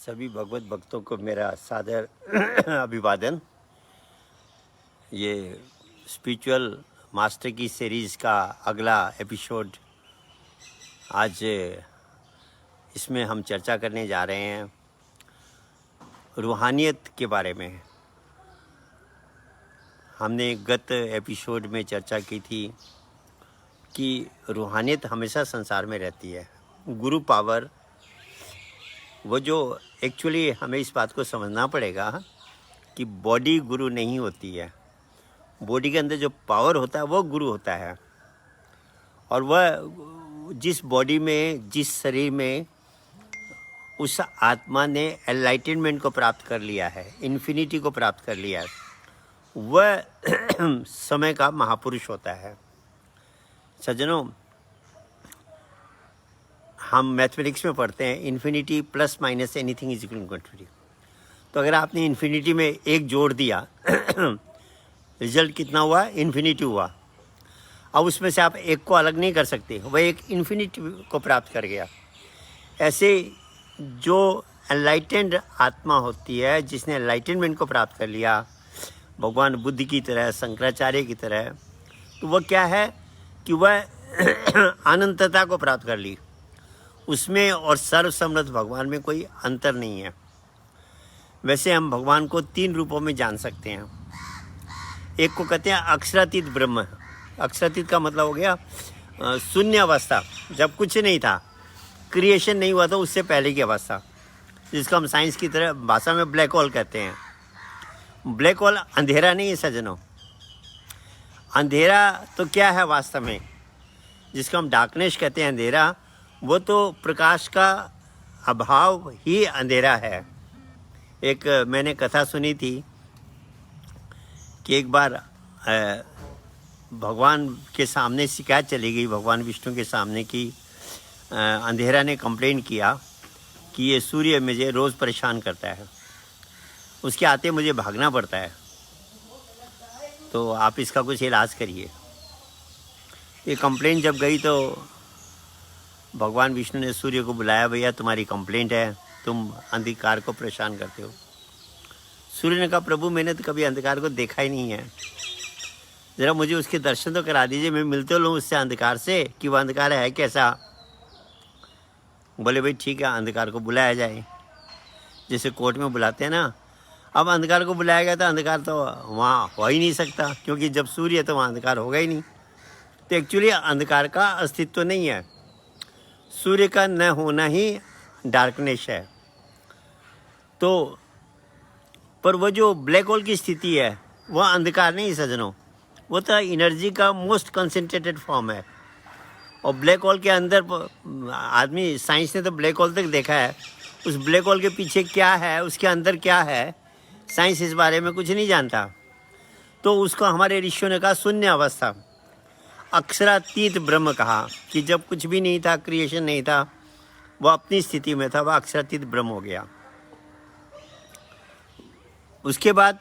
सभी भगवत भक्तों को मेरा सादर अभिवादन। ये स्पिरिचुअल मास्टर की सीरीज़ का अगला एपिसोड आज इसमें हम चर्चा करने जा रहे हैं रूहानियत के बारे में। हमने गत एपिसोड में चर्चा की थी कि रूहानियत हमेशा संसार में रहती है। गुरु पावर वो जो एक्चुअली हमें इस बात को समझना पड़ेगा कि बॉडी गुरु नहीं होती है। बॉडी के अंदर जो पावर होता है वो गुरु होता है। और वह जिस बॉडी में, जिस शरीर में उस आत्मा ने एनलाइटनमेंट को प्राप्त कर लिया है, इन्फिनिटी को प्राप्त कर लिया है, वह समय का महापुरुष होता है। सज्जनों, हम मैथमेटिक्स में पढ़ते हैं infinity plus minus anything is equal to infinity. तो अगर आपने इन्फिनिटी में एक जोड़ दिया रिजल्ट कितना हुआ? इन्फिनिटी हुआ। अब उसमें से आप एक को अलग नहीं कर सकते, वह एक इन्फिनिटी को प्राप्त कर गया। ऐसे जो एनलाइटेंड आत्मा होती है, जिसने एनलाइटनमेंट को प्राप्त कर लिया, भगवान बुद्ध की तरह, शंकराचार्य की तरह, तो वह क्या है कि वह अनंतता को प्राप्त कर ली। उसमें और सर्वसमर्थ भगवान में कोई अंतर नहीं है। वैसे हम भगवान को 3 रूपों में जान सकते हैं। एक को कहते हैं अक्षरातीत ब्रह्म। अक्षरातीत का मतलब हो गया शून्य अवस्था, जब कुछ नहीं था, क्रिएशन नहीं हुआ था, उससे पहले की अवस्था, जिसको हम साइंस की तरह भाषा में ब्लैक होल कहते हैं। ब्लैक होल अंधेरा नहीं है सज्जनों। अंधेरा तो क्या है वास्तव में, जिसको हम डार्कनेस कहते हैं, अंधेरा, वो तो प्रकाश का अभाव ही अंधेरा है। एक मैंने कथा सुनी थी कि एक बार भगवान के सामने शिकायत चली गई, भगवान विष्णु के सामने, कि अंधेरा ने कंप्लेन किया कि ये सूर्य मुझे रोज़ परेशान करता है, उसके आते मुझे भागना पड़ता है, तो आप इसका कुछ इलाज करिए। ये कंप्लेन जब गई तो भगवान विष्णु ने सूर्य को बुलाया, भैया तुम्हारी कंप्लेंट है, तुम अंधकार को परेशान करते हो। सूर्य ने कहा, प्रभु मैंने तो कभी अंधकार को देखा ही नहीं है, ज़रा मुझे उसके दर्शन तो करा दीजिए, मैं मिलते लूँ उससे अंधकार से कि वह अंधकार है कैसा। बोले भाई ठीक है, अंधकार को बुलाया जाए, जैसे कोर्ट में बुलाते हैं ना। अब अंधकार को बुलाया गया तो अंधकार तो वहाँ हो ही नहीं सकता, क्योंकि जब सूर्य है तो वहाँ अंधकार होगा ही नहीं। तो एक्चुअली अंधकार का अस्तित्व नहीं है, सूर्य का न होना ही डार्कनेस है। तो पर वो जो ब्लैक होल की स्थिति है वह अंधकार नहीं सजनों, वो तो एनर्जी का मोस्ट कंसंट्रेटेड फॉर्म है। और ब्लैक होल के अंदर आदमी, साइंस ने तो ब्लैक होल तक देखा है, उस ब्लैक होल के पीछे क्या है, उसके अंदर क्या है, साइंस इस बारे में कुछ नहीं जानता। तो उसको हमारे ऋषियों ने कहा शून्य अवस्था, अक्षरातीत ब्रह्म कहा, कि जब कुछ भी नहीं था, क्रिएशन नहीं था, वह अपनी स्थिति में था, वह अक्षरातीत ब्रह्म हो गया। उसके बाद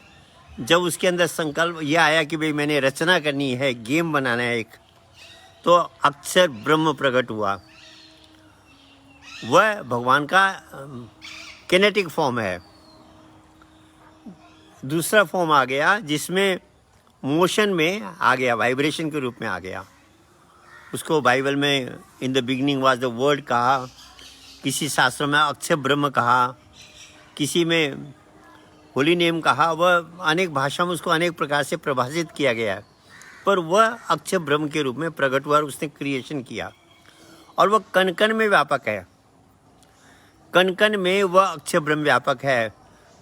जब उसके अंदर संकल्प यह आया कि भाई मैंने रचना करनी है, गेम बनाना है एक, तो अक्षर ब्रह्म प्रकट हुआ। वह भगवान का किनेटिक फॉर्म है। दूसरा फॉर्म आ गया जिसमें मोशन में आ गया, वाइब्रेशन के रूप में आ गया। उसको बाइबल में in the beginning was the word कहा, किसी शास्त्रों में अक्षर ब्रह्म कहा, किसी में होली नेम कहा। वह अनेक भाषा में उसको अनेक प्रकार से प्रभाषित किया गया है, पर वह अक्षर ब्रह्म के रूप में प्रकट हुआ और उसने क्रिएशन किया। और वह कण कण में व्यापक है, कण कण में वह अक्षर ब्रह्म व्यापक है,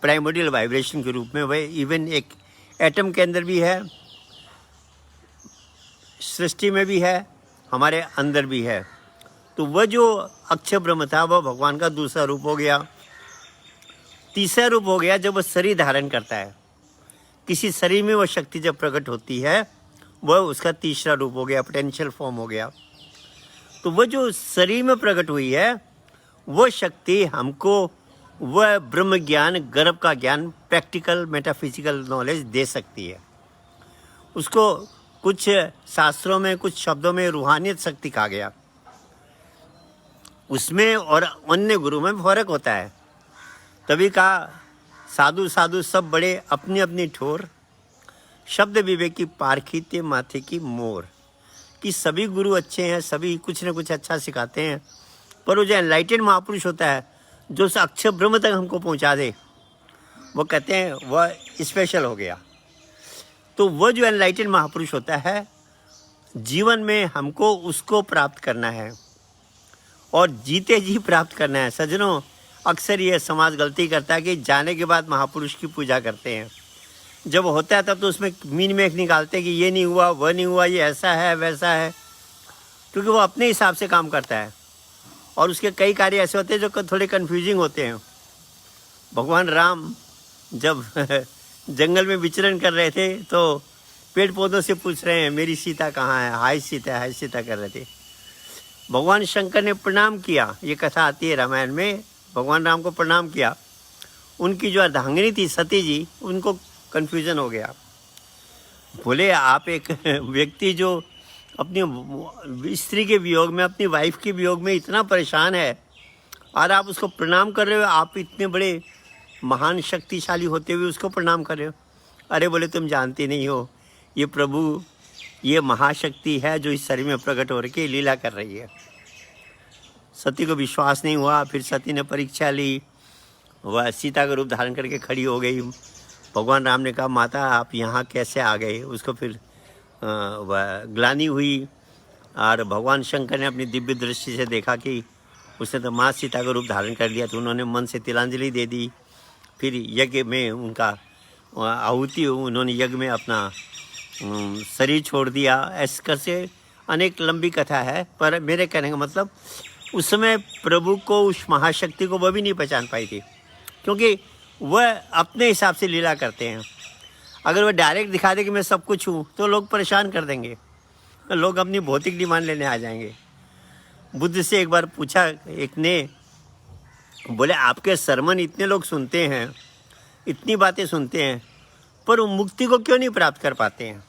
प्राइमोडियल वाइब्रेशन के रूप में। वह इवन एक एटम के अंदर भी है, सृष्टि में भी है, हमारे अंदर भी है। तो वह जो अक्षर ब्रह्म था वह भगवान का दूसरा रूप हो गया। तीसरा रूप हो गया जब वह शरीर धारण करता है, किसी शरीर में वह शक्ति जब प्रकट होती है, वह उसका तीसरा रूप हो गया, पोटेंशियल फॉर्म हो गया। तो वह जो शरीर में प्रकट हुई है, वह शक्ति हमको वह ब्रह्म ज्ञान, गर्भ का ज्ञान, प्रैक्टिकल मेटाफिजिकल नॉलेज दे सकती है। उसको कुछ शास्त्रों में, कुछ शब्दों में रूहानियत शक्ति कहा गया। उसमें और अन्य गुरु में फर्क होता है। तभी कहा साधु साधु सब बड़े अपनी अपनी ठोर, शब्द विवेक की पारखीते माथे की मोर। कि सभी गुरु अच्छे हैं, सभी कुछ न कुछ अच्छा सिखाते हैं, पर वो जो एनलाइटेड महापुरुष होता है जो उस अक्षर ब्रह्म तक हमको पहुंचा दे, वो कहते हैं वह स्पेशल हो गया। तो वह जो एनलाइटेड महापुरुष होता है, जीवन में हमको उसको प्राप्त करना है और जीते जी प्राप्त करना है। सज्जनों, अक्सर ये समाज गलती करता है कि जाने के बाद महापुरुष की पूजा करते हैं। जब होता है तब तो उसमें मीन में एक निकालते हैं कि ये नहीं हुआ, वह नहीं हुआ, ये ऐसा है वैसा है, क्योंकि वो अपने हिसाब से काम करता है और उसके कई कार्य ऐसे होते हैं जो थोड़े कन्फ्यूजिंग होते हैं। भगवान राम जब जंगल में विचरण कर रहे थे तो पेड़ पौधों से पूछ रहे हैं मेरी सीता कहाँ है, हाय सीता कर रहे थे। भगवान शंकर ने प्रणाम किया, ये कथा आती है रामायण में, भगवान राम को प्रणाम किया। उनकी जो अर्धांगिनी थी सती जी, उनको कन्फ्यूजन हो गया। बोले आप एक व्यक्ति जो अपनी स्त्री के वियोग में, अपनी वाइफ के वियोग में इतना परेशान है और आप उसको प्रणाम कर रहे हो, आप इतने बड़े महान शक्तिशाली होते हुए उसको प्रणाम कर रहे हो। अरे बोले तुम जानते नहीं हो, ये प्रभु, ये महाशक्ति है जो इस शरीर में प्रकट हो के लीला कर रही है। सती को विश्वास नहीं हुआ, फिर सती ने परीक्षा ली, वह सीता का रूप धारण करके खड़ी हो गई। भगवान राम ने कहा माता आप यहाँ कैसे आ गए, उसको फिर वह ग्लानि हुई और भगवान शंकर ने अपनी दिव्य दृष्टि से देखा कि उसने तो माँ सीता का रूप धारण कर लिया, तो उन्होंने मन से तिलांजलि दे दी। फिर यज्ञ में उनका आहुति, उन्होंने यज्ञ में अपना शरीर छोड़ दिया। ऐसे से अनेक लंबी कथा है, पर मेरे कहने का मतलब उस समय प्रभु को, उस महाशक्ति को वह भी नहीं पहचान पाई थी, क्योंकि वह अपने हिसाब से लीला करते हैं। अगर वह डायरेक्ट दिखा दे कि मैं सब कुछ हूँ तो लोग परेशान कर देंगे, लोग अपनी भौतिक डिमांड लेने आ जाएंगे। बुद्ध से एक बार पूछा एक ने, बोले आपके सरमन इतने लोग सुनते हैं, इतनी बातें सुनते हैं, पर वो मुक्ति को क्यों नहीं प्राप्त कर पाते हैं?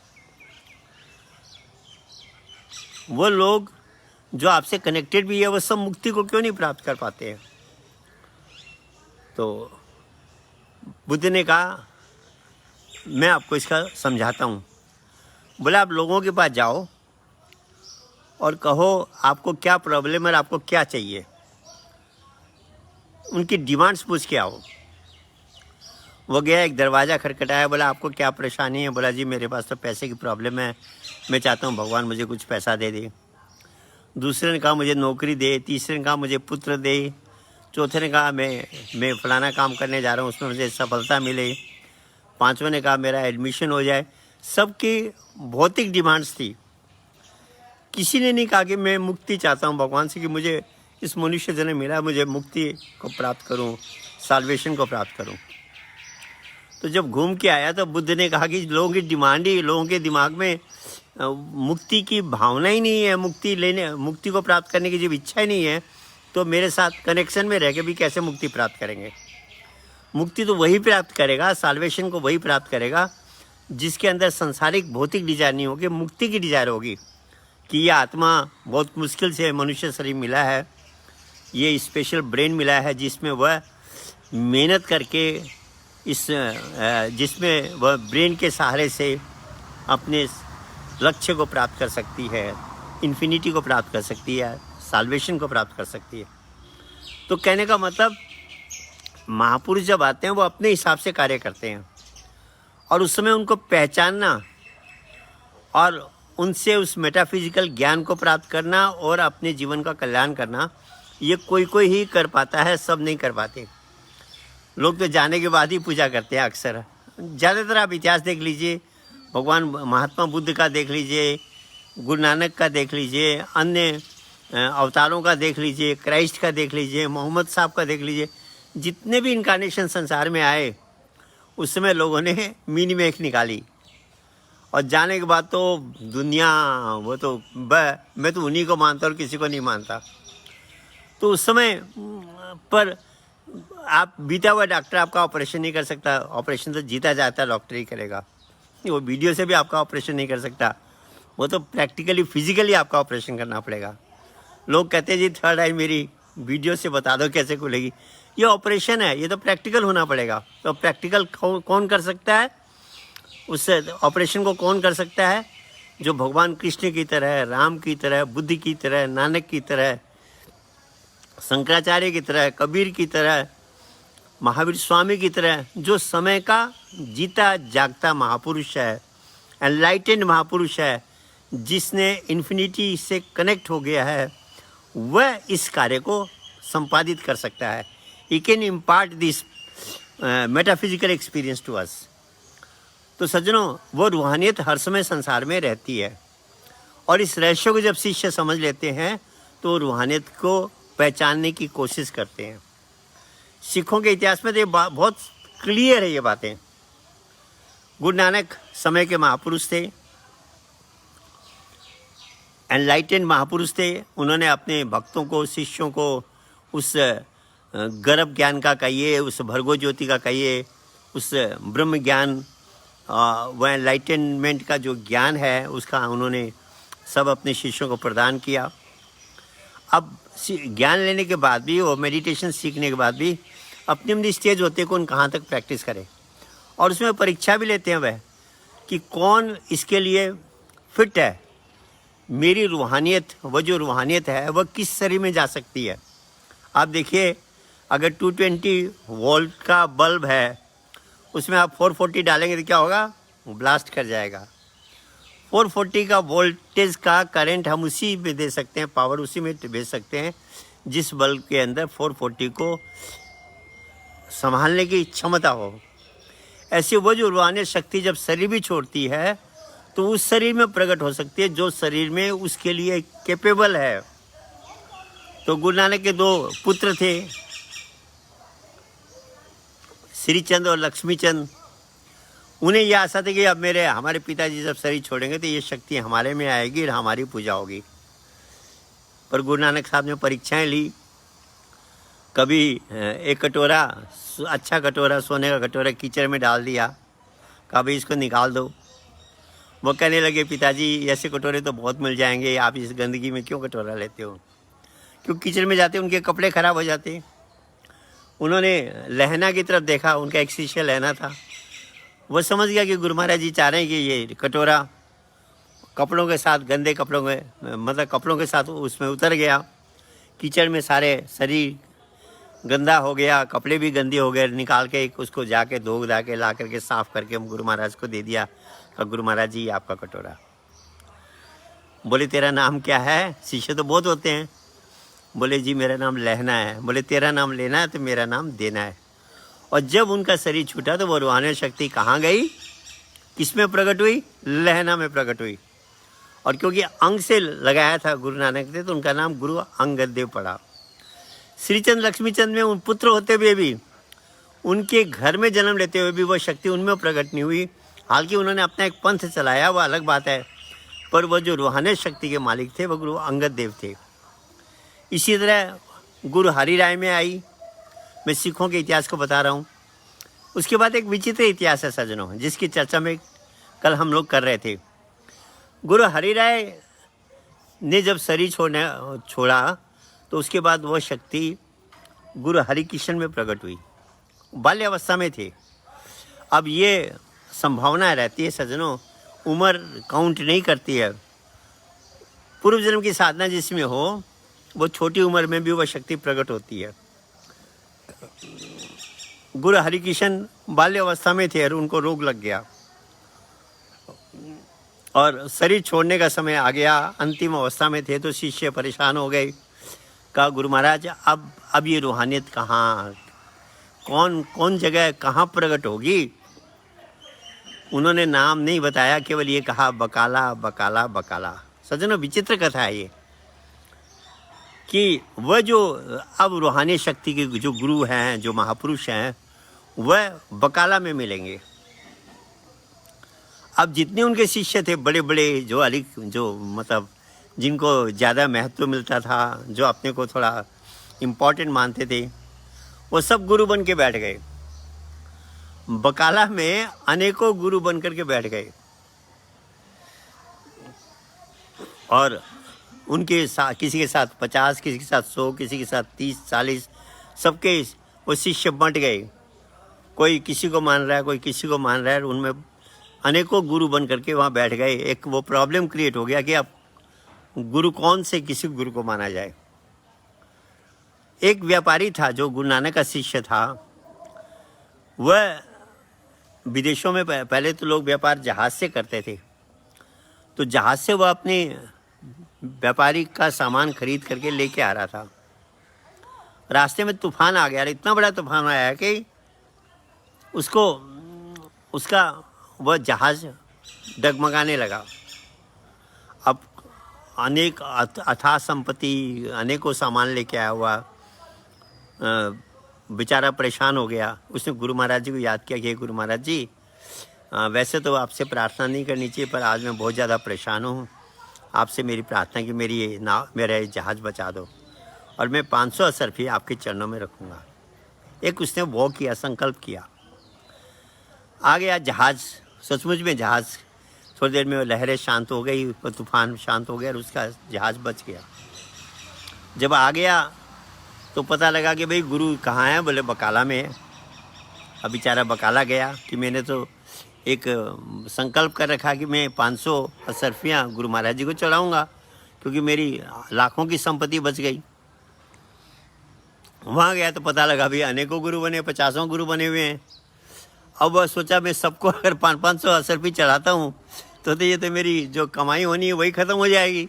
वो लोग जो आपसे कनेक्टेड भी है वो सब मुक्ति को क्यों नहीं प्राप्त कर पाते हैं? तो बुद्ध ने कहा मैं आपको इसका समझाता हूँ। बोले आप लोगों के पास जाओ और कहो आपको क्या प्रॉब्लम है और आपको क्या चाहिए, उनकी डिमांड्स पूछ के आओ। वो गया, एक दरवाज़ा खटखटाया, बोला आपको क्या परेशानी है? बोला जी मेरे पास तो पैसे की प्रॉब्लम है, मैं चाहता हूँ भगवान मुझे कुछ पैसा दे दे। दूसरे ने कहा मुझे नौकरी दे, तीसरे ने कहा मुझे पुत्र दे, चौथे ने कहा मैं फलाना काम करने जा रहा हूँ उसमें मुझे सफलता मिले, पांचवें ने कहा मेरा एडमिशन हो जाए। सबकी भौतिक डिमांड्स थी। किसी ने नहीं कहा कि मैं मुक्ति चाहता हूँ भगवान से, कि मुझे इस मनुष्य जन्म मिला, मुझे मुक्ति को प्राप्त करूँ, साल्वेशन को प्राप्त करूँ। तो जब घूम के आया तो बुद्ध ने कहा कि लोगों की डिमांड ही, लोगों के दिमाग में मुक्ति की भावना ही नहीं है, मुक्ति को प्राप्त करने की जब इच्छा ही नहीं है, तो मेरे साथ कनेक्शन में रह के भी कैसे मुक्ति प्राप्त करेंगे? मुक्ति तो वही प्राप्त करेगा, साल्वेशन को वही प्राप्त करेगा जिसके अंदर संसारिक भौतिक डिजायर नहीं होगी, मुक्ति की डिजायर होगी कि ये आत्मा बहुत मुश्किल से मनुष्य शरीर मिला है, ये स्पेशल ब्रेन मिला है जिसमें वह मेहनत करके जिसमें वह ब्रेन के सहारे से अपने लक्ष्य को प्राप्त कर सकती है, इन्फिनिटी को प्राप्त कर सकती है, साल्वेशन को प्राप्त कर सकती है। तो कहने का मतलब महापुरुष जब आते हैं वो अपने हिसाब से कार्य करते हैं और उस समय उनको पहचानना और उनसे उस मेटाफिजिकल ज्ञान को प्राप्त करना और अपने जीवन का कल्याण करना, ये कोई ही कर पाता है, सब नहीं कर पाते। लोग तो जाने के बाद ही पूजा करते हैं अक्सर। ज़्यादातर आप इतिहास देख लीजिए, भगवान महात्मा बुद्ध का देख लीजिए, गुरु नानक का देख लीजिए, अन्य अवतारों का देख लीजिए, क्राइस्ट का देख लीजिए, मोहम्मद साहब का देख लीजिए, जितने भी इनकारनेशन संसार में आए उस समय लोगों ने मीन में एक निकाली और जाने के बाद तो दुनिया, वो तो मैं तो उन्हीं को मानता और किसी को नहीं मानता। तो उस समय पर आप बीता हुआ डॉक्टर आपका ऑपरेशन नहीं कर सकता, ऑपरेशन तो जीता जाता डॉक्टर ही करेगा। वो वीडियो से भी आपका ऑपरेशन नहीं कर सकता, वो तो प्रैक्टिकली फिजिकली आपका ऑपरेशन करना पड़ेगा। लोग कहते हैं जी थर्ड आई मेरी वीडियो से बता दो कैसे खुलेगी। ये ऑपरेशन है, ये तो प्रैक्टिकल होना पड़ेगा। तो प्रैक्टिकल कौन कर सकता है? उस ऑपरेशन को कौन कर सकता है? जो भगवान कृष्ण की तरह, राम की तरह, बुद्ध की तरह, नानक की तरह, शंकराचार्य की तरह, कबीर की तरह, महावीर स्वामी की तरह, जो समय का जीता जागता महापुरुष है, एनलाइटेंड महापुरुष है, जिसने इन्फिनिटी से कनेक्ट हो गया है, वह इस कार्य को संपादित कर सकता है। He can impart this metaphysical experience to us. तो सज्जनों, वो रूहानियत हर समय संसार में रहती है, और इस रहस्य को जब शिष्य समझ लेते हैं तो रूहानियत को पहचानने की कोशिश करते हैं। सिखों के इतिहास में तो ये बहुत क्लियर है ये बातें। गुरु नानक समय के महापुरुष थे, एनलाइटेंड महापुरुष थे। उन्होंने अपने भक्तों को, शिष्यों को उस गर्भ ज्ञान का कहिए, उस भर्गो ज्योति का कहिए, उस ब्रह्म ज्ञान, वह एनलाइटेनमेंट का जो ज्ञान है उसका उन्होंने सब अपने शिष्यों को प्रदान किया। अब ज्ञान लेने के बाद भी, वो मेडिटेशन सीखने के बाद भी अपनी अपनी स्टेज होते हैं कौन कहाँ तक प्रैक्टिस करे, और उसमें परीक्षा भी लेते हैं वह कि कौन इसके लिए फिट है। मेरी रूहानियत, वह जो रूहानियत है वह किस शरीर में जा सकती है। आप देखिए, अगर 220 वोल्ट का बल्ब है, उसमें आप 440 डालेंगे तो क्या होगा? ब्लास्ट कर जाएगा। 440 का वोल्टेज का करंट हम उसी में दे सकते हैं, पावर उसी में भेज सकते हैं जिस बल्ब के अंदर 440 को संभालने की क्षमता हो। ऐसी वो जो रूहानियत शक्ति जब शरीर भी छोड़ती है तो उस शरीर में प्रकट हो सकती है जो शरीर में उसके लिए कैपेबल है। तो गुरु नानक के 2 पुत्र थे, श्रीचंद और लक्ष्मीचंद। उन्हें यह आशा थी कि अब हमारे पिताजी जब शरीर छोड़ेंगे तो ये शक्ति हमारे में आएगी और हमारी पूजा होगी। पर गुरु नानक साहब ने परीक्षाएं ली। कभी एक कटोरा, अच्छा कटोरा, सोने का कटोरा कीचड़ में डाल दिया, कहा भाई इसको निकाल दो। वो कहने लगे, पिताजी ऐसे कटोरे तो बहुत मिल जाएंगे, आप इस गंदगी में क्यों कटोरा लेते हो? क्यों कीचड़ में जाते उनके कपड़े खराब हो जाते। उन्होंने लहना की तरफ देखा, उनका एक शिष्य लहना था। वो समझ गया कि गुरु महाराज जी चाह रहे हैं कि ये कटोरा कपड़ों के साथ, गंदे कपड़ों में, मतलब कपड़ों के साथ उसमें उतर गया। कीचड़ में सारे शरीर गंदा हो गया, कपड़े भी गंदे हो गए। निकाल के उसको जाके धो धा के ला करके साफ़ करके हम गुरु महाराज को दे दिया। और गुरु महाराज जी आपका कटोरा। बोले तेरा नाम क्या है? शिष्य तो बहुत होते हैं। बोले जी मेरा नाम लहना है। बोले तेरा नाम लेना है तो मेरा नाम देना है। और जब उनका शरीर छूटा तो वो रूहानी शक्ति कहाँ गई? किस में प्रकट हुई? लहना में प्रकट हुई। और क्योंकि अंग से लगाया था गुरु नानक ने, तो उनका नाम गुरु अंगद देव पड़ा। श्रीचंद लक्ष्मीचंद में उन पुत्र होते हुए भी, उनके घर में जन्म लेते हुए भी वो शक्ति उनमें प्रकट नहीं हुई। हालांकि उन्होंने अपना एक पंथ चलाया, वो अलग बात है, पर वो जो रूहानी शक्ति के मालिक थे वो गुरु अंगद देव थे। इसी तरह गुरु हरि राय में आई। मैं सिखों के इतिहास को बता रहा हूँ। उसके बाद एक विचित्र इतिहास है सज्जनों, जिसकी चर्चा में कल हम लोग कर रहे थे। गुरु हरि राय ने जब शरीर छोड़ा तो उसके बाद वह शक्ति गुरु हरिकृष्ण में प्रकट हुई। बाल्यावस्था में थे। अब ये संभावना रहती है सज्जनों, उम्र काउंट नहीं करती है। पूर्व जन्म की साधना जिसमें हो, वो छोटी उम्र में भी वह शक्ति प्रकट होती है। गुरु हरिकृष्ण बाल्यावस्था में थे और उनको रोग लग गया और शरीर छोड़ने का समय आ गया। अंतिम अवस्था में थे तो शिष्य परेशान हो गए। कहा गुरु महाराज अब ये रूहानियत कहाँ, कौन जगह कहाँ प्रकट होगी? उन्होंने नाम नहीं बताया, केवल ये कहा बकाला बकाला बकाला। सज्जनों, विचित्र कथा है ये कि वह जो अब रूहानी शक्ति के जो गुरु हैं, जो महापुरुष हैं, वह बकाला में मिलेंगे। अब जितने उनके शिष्य थे बड़े बड़े, जो मतलब जिनको ज़्यादा महत्व मिलता था, जो अपने को थोड़ा इम्पोर्टेंट मानते थे, वो सब गुरु बन के बैठ गए। बकाला में अनेकों गुरु बन कर के बैठ गए और उनके साथ किसी के साथ 50, किसी के साथ 100, किसी के साथ 30, 40, सबके वो शिष्य बंट गए, कोई किसी को मान रहा है, कोई किसी को मान रहा है, उनमें अनेकों गुरु बन करके वहाँ बैठ गए। एक वो प्रॉब्लम क्रिएट हो गया कि अब गुरु कौन से किसी गुरु को माना जाए। एक व्यापारी था जो गुरु नानक का शिष्य था, वह विदेशों में पहले तो लोग व्यापार जहाज से करते थे, तो जहाज से वह अपने व्यापारी का सामान खरीद करके लेके आ रहा था। रास्ते में तूफान आ गया, इतना बड़ा तूफान आया कि उसका वह जहाज डगमगाने लगा। अब अनेक अथाह संपत्ति, अनेकों सामान लेके आया हुआ बेचारा परेशान हो गया। उसने गुरु महाराज जी को याद किया कि गुरु महाराज जी, वैसे तो आपसे प्रार्थना नहीं करनी चाहिए, पर आज मैं बहुत ज़्यादा परेशान हूँ। आपसे मेरी प्रार्थना कि मेरा ये जहाज़ बचा दो और मैं 500 असरफी आपके चरणों में रखूँगा। एक उसने वो किया, संकल्प किया। आ गया जहाज़, सचमुच में जहाज़ थोड़ी देर में लहरें शांत हो गई, तूफान शांत हो गया और उसका जहाज़ बच गया। जब आ गया तो पता लगा कि भाई गुरु कहाँ है, बोले बकाला में है। अब बेचारा बकाला गया कि मैंने तो एक संकल्प कर रखा कि मैं 500 असरफियाँ गुरु महाराज जी को चढ़ाऊँगा, क्योंकि मेरी लाखों की संपत्ति बच गई। वहाँ गया तो पता लगा भाई अनेकों गुरु बने, 50 गुरु बने हुए हैं। अब वह सोचा मैं सबको अगर 500 असरफी चढ़ाता हूँ तो ये तो मेरी जो कमाई होनी है वही ख़त्म हो जाएगी।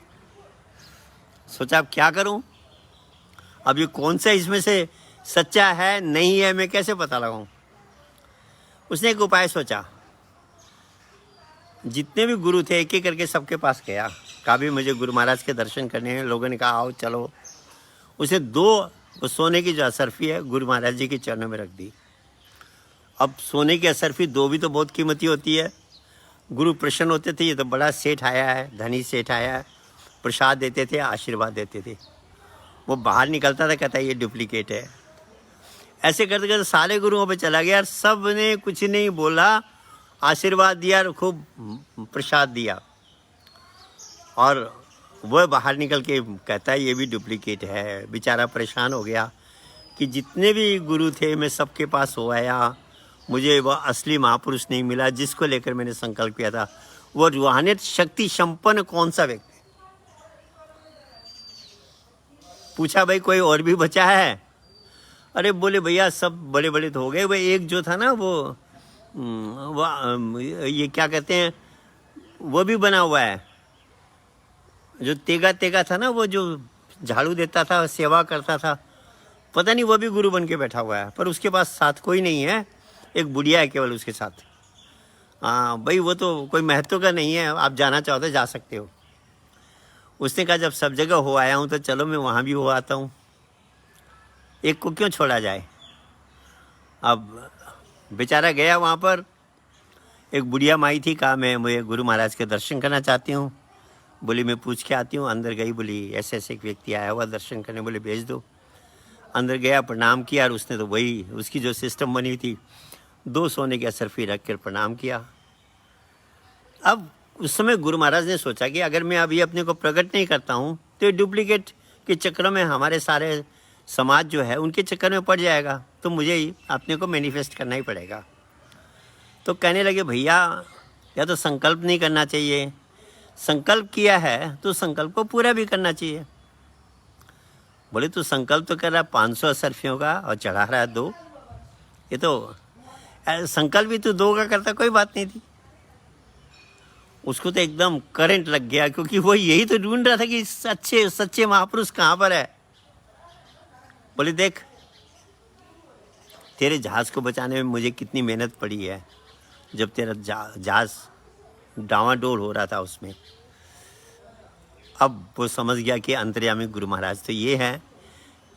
सोचा अब क्या करूँ, अब ये कौन सा इसमें से सच्चा है नहीं है, मैं कैसे पता लगाऊँ। उसने एक उपाय सोचा, जितने भी गुरु थे एक एक करके सबके पास गया, कहा भी मुझे गुरु महाराज के दर्शन करने हैं। लोगों ने कहा आओ चलो। उसे 2 सोने की जो असरफी है गुरु महाराज जी के चरणों में रख दी। अब सोने की असरफी 2 भी तो बहुत कीमती होती है। गुरु प्रसन्न होते थे, ये तो बड़ा सेठ आया है, धनी सेठ आया है, प्रसाद देते थे, आशीर्वाद देते थे। वो बाहर निकलता था, कहता ये डुप्लीकेट है। ऐसे करते करते सारे गुरुओं पे चला गया, सब ने कुछ नहीं बोला, आशीर्वाद दिया और खूब प्रसाद दिया। और वह बाहर निकल के कहता है ये भी डुप्लीकेट है। बेचारा परेशान हो गया कि जितने भी गुरु थे मैं सबके पास हो आया, मुझे वह असली महापुरुष नहीं मिला जिसको लेकर मैंने संकल्प किया था। वो रूहानियत शक्ति संपन्न कौन सा व्यक्ति। पूछा भाई कोई और भी बचा है? अरे बोले भैया सब बड़े बड़े तो हो गए, वो एक जो था ना वो ये क्या कहते हैं, वो भी बना हुआ है, जो तेगा था ना, वो जो झाड़ू देता था, सेवा करता था, पता नहीं वो भी गुरु बन के बैठा हुआ है, पर उसके पास साथ कोई नहीं है, एक बुढ़िया है केवल उसके साथ। हाँ भाई वो तो कोई महत्व का नहीं है, आप जाना चाहो तो जा सकते हो। उसने कहा जब सब जगह हो आया हूँ तो चलो मैं वहाँ भी हो आता हूँ, एक को क्यों छोड़ा जाए। अब बेचारा गया वहाँ पर, एक बुढ़िया माई थी, कहा मैं मुझे गुरु महाराज के दर्शन करना चाहती हूँ। बोली मैं पूछ के आती हूँ। अंदर गई, बोली ऐसे ऐसे एक व्यक्ति आया हुआ दर्शन करने, बोले भेज दो। अंदर गया, प्रणाम किया और उसने तो वही उसकी जो सिस्टम बनी थी 2 सोने की असरफी रख कर प्रणाम किया। अब उस समय गुरु महाराज ने सोचा कि अगर मैं अभी अपने को प्रकट नहीं करता हूँ तो ये डुप्लीकेट के चक्करों में हमारे सारे समाज जो है उनके चक्कर में पड़ जाएगा, तो मुझे ही अपने को मैनिफेस्ट करना ही पड़ेगा। तो कहने लगे भैया या तो संकल्प नहीं करना चाहिए, संकल्प किया है तो संकल्प को पूरा भी करना चाहिए। बोले तू संकल्प तो कर रहा 500 असरफियों का और चढ़ा रहा है 2, ये तो संकल्प भी तू 2 का करता कोई बात नहीं थी। उसको तो एकदम करंट लग गया, क्योंकि वो यही तो ढूंढ रहा था कि सच्चे सच्चे महापुरुष कहाँ पर है। बोले देख तेरे जहाज़ को बचाने में मुझे कितनी मेहनत पड़ी है, जब तेरा जहाज़ डावाडोल हो रहा था उसमें। अब वो समझ गया कि अंतर्यामी गुरु महाराज तो ये है,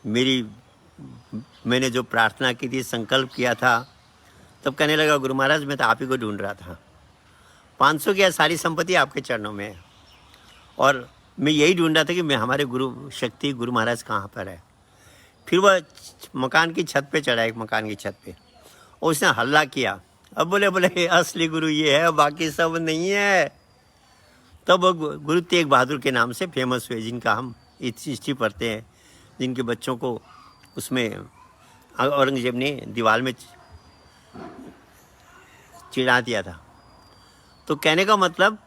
मैंने जो प्रार्थना की थी, संकल्प किया था, तब कहने लगा गुरु महाराज मैं तो आप ही को ढूंढ रहा था, 500 की सारी संपत्ति आपके चरणों में है, और मैं यही ढूंढ रहा था कि मैं हमारे गुरु शक्ति गुरु महाराज कहाँ पर है। फिर वह मकान की छत पे चढ़ा, एक मकान की छत पे, और उसने हल्ला किया। अब बोले असली गुरु ये है, बाकी सब नहीं है। तब वो गुरु तेग बहादुर के नाम से फेमस हुए, जिनका हम हिस्ट्री पढ़ते हैं, जिनके बच्चों को उसमें औरंगजेब ने दीवार में चिढ़ा दिया था। तो कहने का मतलब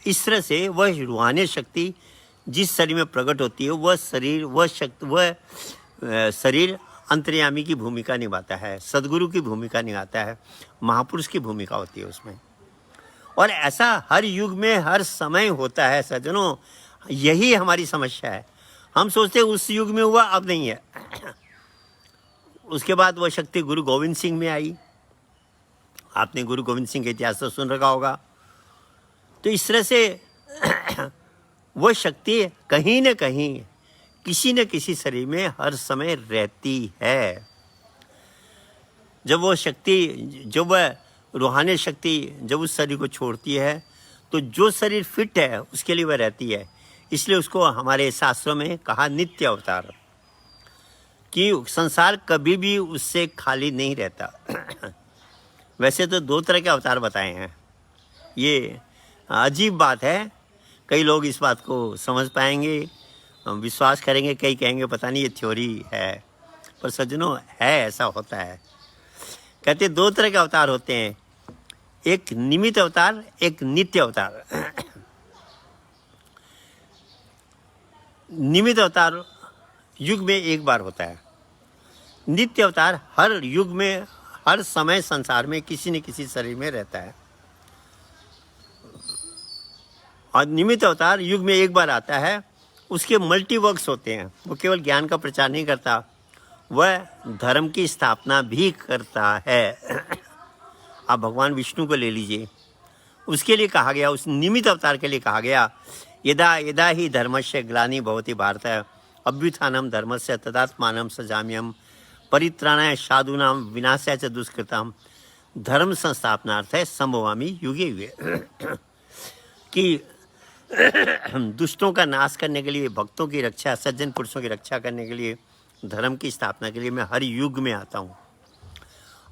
इस तरह से वह रूहानी शक्ति जिस शरीर में प्रकट होती है वह शरीर अंतर्यामी की भूमिका निभाता है, सदगुरु की भूमिका निभाता है, महापुरुष की भूमिका होती है उसमें। और ऐसा हर युग में हर समय होता है सज्जनों। यही हमारी समस्या है। हम सोचते हैं उस युग में हुआ, अब नहीं है। उसके बाद वह शक्ति गुरु गोविंद सिंह में आई। आपने गुरु गोविंद सिंह के इतिहास तो सुन रखा होगा। तो इस तरह से वह शक्ति कहीं न कहीं किसी न किसी शरीर में हर समय रहती है। जब वो शक्ति, जब वह रूहानी शक्ति जब उस शरीर को छोड़ती है तो जो शरीर फिट है उसके लिए वह रहती है। इसलिए उसको हमारे शास्त्रों में कहा नित्य अवतार, कि संसार कभी भी उससे खाली नहीं रहता। वैसे तो 2 तरह के अवतार बताए हैं। ये अजीब बात है। कई लोग इस बात को समझ पाएंगे, विश्वास करेंगे, कई कहेंगे पता नहीं ये थ्योरी है, पर सज्जनों है, ऐसा होता है। कहते 2 तरह के अवतार होते हैं, एक निमित्त अवतार, एक नित्य अवतार। निमित्त अवतार युग में एक बार होता है। नित्य अवतार हर युग में हर समय संसार में किसी न किसी शरीर में रहता है। और निमित्त अवतार युग में एक बार आता है। उसके मल्टीवर्क्स होते हैं। वो केवल ज्ञान का प्रचार नहीं करता, वह धर्म की स्थापना भी करता है। आप भगवान विष्णु को ले लीजिए, उसके लिए कहा गया, उस निमित्त अवतार के लिए कहा गया, यदा यदा ही धर्मस्य ग्लानि भवति भारत अभ्युत्थानं धर्मस्य तदात्मानं सृजाम्यहं परित्राणाय साधूनां विनाशाय च दुष्कृतां धर्म संस्थापनार्थाय संभवामि युगे युगे। कि दुष्टों का नाश करने के लिए, भक्तों की रक्षा, सज्जन पुरुषों की रक्षा करने के लिए, धर्म की स्थापना के लिए मैं हर युग में आता हूँ।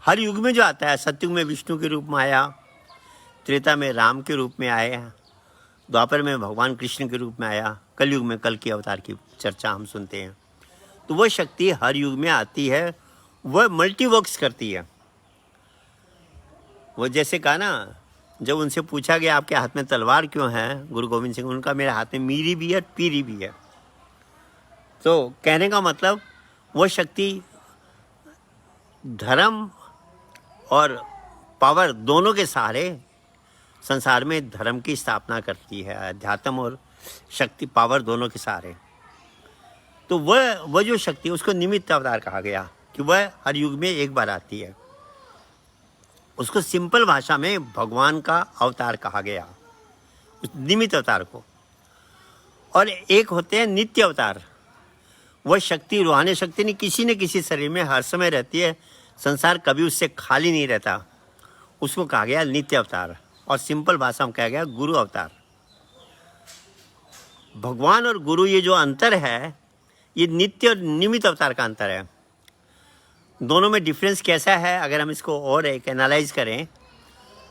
हर युग में जो आता है, सतयुग में विष्णु के रूप में आया, त्रेता में राम के रूप में आया, द्वापर में भगवान कृष्ण के रूप में आया, कलयुग में कल के अवतार की चर्चा हम सुनते हैं। तो वह शक्ति हर युग में आती है, वह मल्टीवर्क्स करती है। वो जैसे कहा ना, जब उनसे पूछा गया आपके हाथ में तलवार क्यों है गुरु गोविंद सिंह, उनका मेरे हाथ में मीरी भी है, पीरी भी है। तो कहने का मतलब वह शक्ति धर्म और पावर दोनों के सहारे संसार में धर्म की स्थापना करती है, अध्यात्म और शक्ति पावर दोनों के सहारे। तो वह जो शक्ति है उसको निमित्त अवतार कहा गया, कि वह हर युग में एक बार आती है। उसको सिंपल भाषा में भगवान का अवतार कहा गया, उस निमित्त अवतार को। और एक होते हैं नित्य अवतार। वह शक्ति, रूहानी शक्ति नहीं, किसी न किसी शरीर में हर समय रहती है, संसार कभी उससे खाली नहीं रहता, उसको कहा गया नित्य अवतार। और सिंपल भाषा में कहा गया गुरु अवतार। भगवान और गुरु ये जो अंतर है, ये नित्य और निमित्त अवतार का अंतर है। दोनों में डिफरेंस कैसा है, अगर हम इसको और एक एनालाइज करें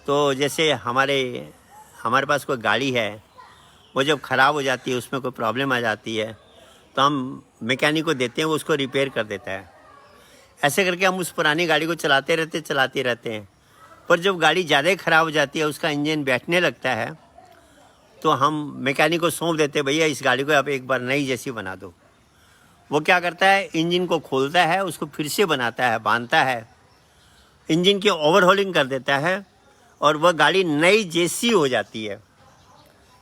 तो जैसे हमारे पास कोई गाड़ी है, वो जब ख़राब हो जाती है, उसमें कोई प्रॉब्लम आ जाती है, तो हम मैकेनिक को देते हैं, वो उसको रिपेयर कर देता है। ऐसे करके हम उस पुरानी गाड़ी को चलाते रहते हैं। पर जब गाड़ी ज़्यादा ही ख़राब हो जाती है, उसका इंजन बैठने लगता है, तो हम मैकेनिक को सौंप देते हैं, भैया इस गाड़ी को आप एक बार नई जैसी बना दो। वो क्या करता है, इंजन को खोलता है, उसको फिर से बनाता है, बांधता है, इंजन की ओवरहॉलिंग कर देता है, और वह गाड़ी नई जैसी हो जाती है।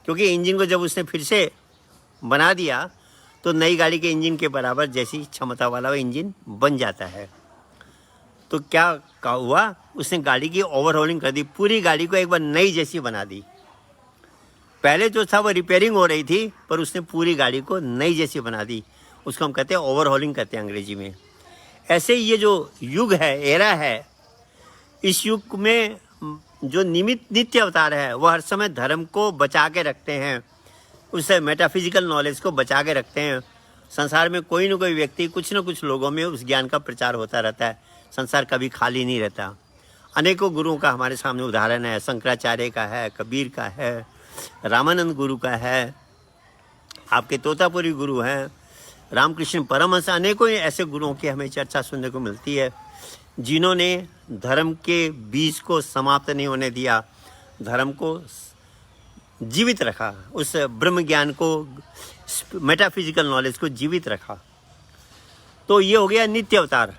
क्योंकि इंजन को जब उसने फिर से बना दिया तो नई गाड़ी के इंजन के बराबर जैसी क्षमता वाला वो इंजन बन जाता है। तो क्या हुआ, उसने गाड़ी की ओवरहॉलिंग कर दी, पूरी गाड़ी को एक बार नई जैसी बना दी। पहले जो था वो रिपेयरिंग हो रही थी, पर उसने पूरी गाड़ी को नई जैसी बना दी। उसको हम कहते हैं ओवरहॉलिंग, कहते हैं अंग्रेजी में। ऐसे ये जो युग है, एरा है, इस युग में जो नित्य अवतार है वह हर समय धर्म को बचा के रखते हैं, उससे मेटाफिजिकल नॉलेज को बचा के रखते हैं। संसार में कोई न कोई व्यक्ति, कुछ न कुछ लोगों में उस ज्ञान का प्रचार होता रहता है। संसार कभी खाली नहीं रहता। अनेकों गुरुओं का हमारे सामने उदाहरण है, शंकराचार्य का है, कबीर का है, रामानंद गुरु का है, आपके तोतापुरी गुरु हैं, रामकृष्ण परमहंस, अनेकों ऐसे गुरुओं की हमें चर्चा सुनने को मिलती है जिन्होंने धर्म के बीज को समाप्त नहीं होने दिया, धर्म को जीवित रखा, उस ब्रह्म ज्ञान को, मेटाफिजिकल नॉलेज को जीवित रखा। तो ये हो गया नित्य अवतार।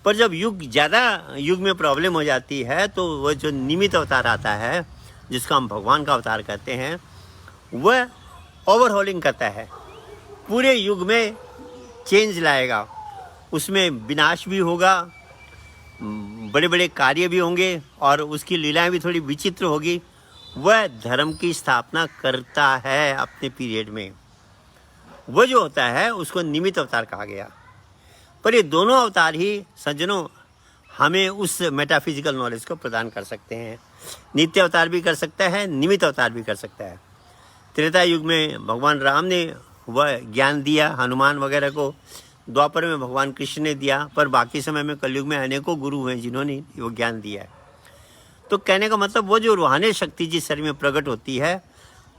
पर जब युग में प्रॉब्लम हो जाती है तो वह जो निमित्त अवतार आता है, जिसको हम भगवान का अवतार कहते हैं, वह ओवरहॉलिंग करता है, पूरे युग में चेंज लाएगा। उसमें विनाश भी होगा, बड़े बड़े कार्य भी होंगे और उसकी लीलाएं भी थोड़ी विचित्र होगी। वह धर्म की स्थापना करता है अपने पीरियड में। वह जो होता है उसको निमित्त अवतार कहा गया। पर ये दोनों अवतार ही सज्जनों हमें उस मेटाफिजिकल नॉलेज को प्रदान कर सकते हैं। नित्य अवतार भी कर सकता है, निमित्त अवतार भी कर सकता है। त्रेता युग में भगवान राम ने वह ज्ञान दिया हनुमान वगैरह को, द्वापर में भगवान कृष्ण ने दिया, पर बाकी समय में कलयुग में अनेकों गुरु हैं जिन्होंने वो ज्ञान दिया है। तो कहने का मतलब वो जो रूहानी शक्ति जिस शरीर में प्रकट होती है,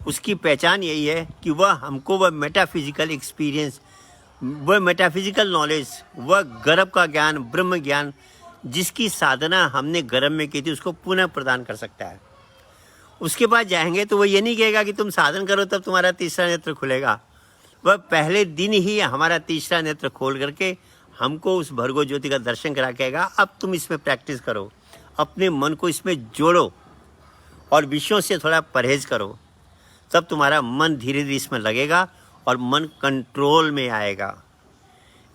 उसकी पहचान यही है कि वह हमको वह मेटाफिजिकल एक्सपीरियंस, वह मेटाफिजिकल नॉलेज, वह गर्भ का ज्ञान, ब्रह्म ज्ञान जिसकी साधना हमने गर्भ में की थी, उसको पुनः प्रदान कर सकता है। उसके बाद जाएंगे तो वह ये नहीं कहेगा कि तुम साधन करो तब तुम्हारा तीसरा नेत्र खुलेगा। वह पहले दिन ही हमारा तीसरा नेत्र खोल करके हमको उस भर्गो ज्योति का दर्शन करा कहेगा, अब तुम इसमें प्रैक्टिस करो, अपने मन को इसमें जोड़ो और विषयों से थोड़ा परहेज करो, तब तुम्हारा मन धीरे धीरे इसमें लगेगा और मन कंट्रोल में आएगा।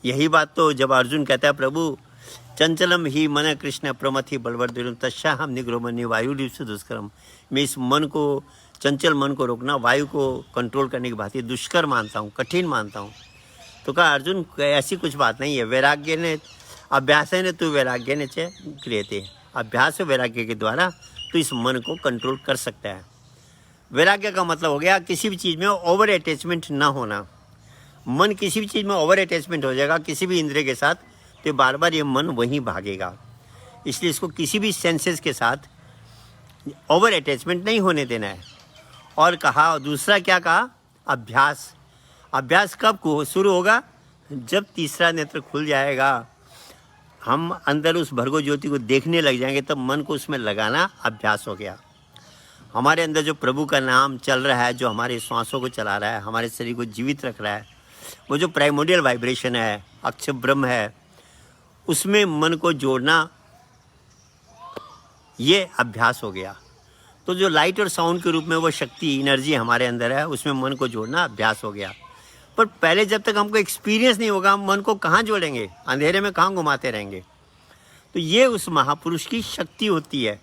यही बात तो जब अर्जुन कहता है, प्रभु चंचलम ही मन कृष्ण प्रमथि बलवर्धुरम तस्याहम निग्रोमन्य वायु से दुष्करम। मैं इस मन को, चंचल मन को रोकना, वायु को कंट्रोल करने की बात, ये दुष्कर मानता हूँ, कठिन मानता हूँ। तो कहा अर्जुन ऐसी कुछ बात नहीं है, वैराग्य ने अभ्यास है, तू वैराग्य ने क्रियते, अभ्यास और वैराग्य के द्वारा तो इस मन को कंट्रोल कर सकता है। वैराग्य का मतलब हो गया किसी भी चीज़ में ओवर अटैचमेंट ना होना। मन किसी भी चीज़ में ओवर अटैचमेंट हो जाएगा किसी भी इंद्रिय के साथ, तो बार बार ये मन वहीं भागेगा। इसलिए इसको किसी भी सेंसेस के साथ ओवर अटैचमेंट नहीं होने देना है। और कहा, दूसरा क्या कहा, अभ्यास। अभ्यास कब को शुरू होगा, जब तीसरा नेत्र खुल जाएगा, हम अंदर उस भर्गो ज्योति को देखने लग जाएंगे, तब मन को उसमें लगाना अभ्यास हो गया। हमारे अंदर जो प्रभु का नाम चल रहा है, जो हमारे श्वासों को चला रहा है, हमारे शरीर को जीवित रख रहा है, वो जो प्राइमोडियल वाइब्रेशन है, अक्षर ब्रह्म है, उसमें मन को जोड़ना, ये अभ्यास हो गया। तो जो लाइट और साउंड के रूप में वो शक्ति, एनर्जी हमारे अंदर है, उसमें मन को जोड़ना अभ्यास हो गया। पर पहले जब तक हमको एक्सपीरियंस नहीं होगा, हम मन को कहाँ जोड़ेंगे, अंधेरे में कहाँ घुमाते रहेंगे। तो ये उस महापुरुष की शक्ति होती है।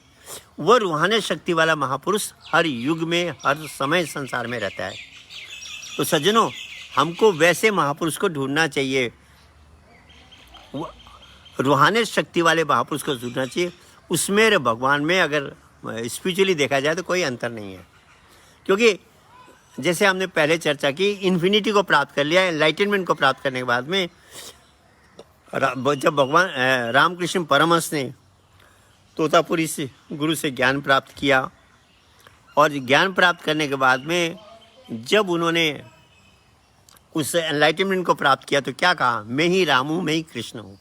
वह रूहानी शक्ति वाला महापुरुष हर युग में, हर समय संसार में रहता है। तो सज्जनों, हमको वैसे महापुरुष को ढूंढना चाहिए, रूहानी शक्ति वाले महापुरुष को ढूंढना चाहिए। उसमें भगवान में अगर स्पिरिचुअली देखा जाए तो कोई अंतर नहीं है, क्योंकि जैसे हमने पहले चर्चा की, इन्फिनिटी को प्राप्त कर लिया, एनलाइटनमेंट को प्राप्त करने के बाद में जब भगवान रामकृष्ण परमहंस ने तोतापुरी से गुरु से ज्ञान प्राप्त किया, और ज्ञान प्राप्त करने के बाद में जब उन्होंने उस एनलाइटनमेंट को प्राप्त किया तो क्या कहा, मैं ही राम हूँ, मैं ही कृष्ण हूँ,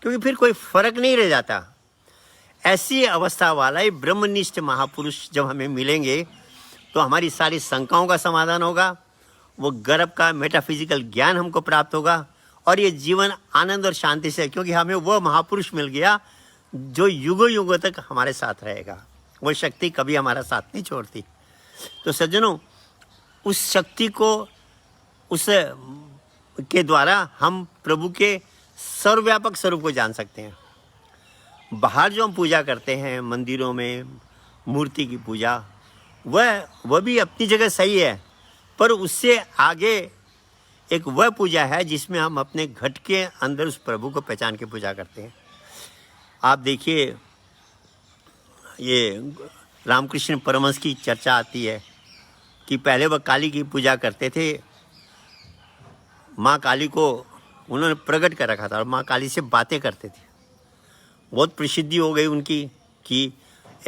क्योंकि फिर कोई फर्क नहीं रह जाता। ऐसी अवस्था वाला ये ब्रह्मनिष्ठ महापुरुष जब हमें मिलेंगे तो हमारी सारी शंकाओं का समाधान होगा, वो गर्भ का मेटाफिजिकल ज्ञान हमको प्राप्त होगा, और ये जीवन आनंद और शांति से, क्योंकि हमें वो महापुरुष मिल गया जो युगों युगों तक हमारे साथ रहेगा। वो शक्ति कभी हमारा साथ नहीं छोड़ती। तो सज्जनों, उस शक्ति को, उस के द्वारा हम प्रभु के सर्वव्यापक स्वरूप को जान सकते हैं। बाहर जो हम पूजा करते हैं मंदिरों में, मूर्ति की पूजा, वह भी अपनी जगह सही है, पर उससे आगे एक वह पूजा है जिसमें हम अपने घट के अंदर उस प्रभु को पहचान के पूजा करते हैं। आप देखिए, ये रामकृष्ण परमहंस की चर्चा आती है कि पहले वह काली की पूजा करते थे। माँ काली को उन्होंने प्रकट कर रखा था और माँ काली से बातें करते थे। बहुत प्रसिद्धि हो गई उनकी कि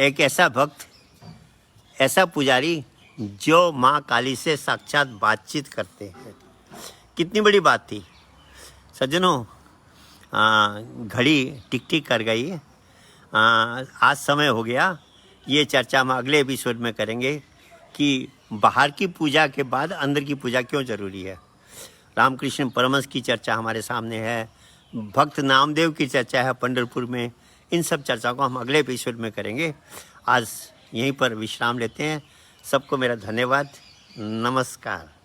एक ऐसा भक्त, ऐसा पुजारी जो माँ काली से साक्षात बातचीत करते हैं। कितनी बड़ी बात थी सज्जनों। घड़ी टिक टिक कर गई। आज समय हो गया। ये चर्चा हम अगले एपिसोड में करेंगे कि बाहर की पूजा के बाद अंदर की पूजा क्यों ज़रूरी है। रामकृष्ण परमहंस की चर्चा हमारे सामने है, भक्त नामदेव की चर्चा है पंढरपुर में। इन सब चर्चा को हम अगले एपिसोड में करेंगे। आज यहीं पर विश्राम लेते हैं। सबको मेरा धन्यवाद। नमस्कार।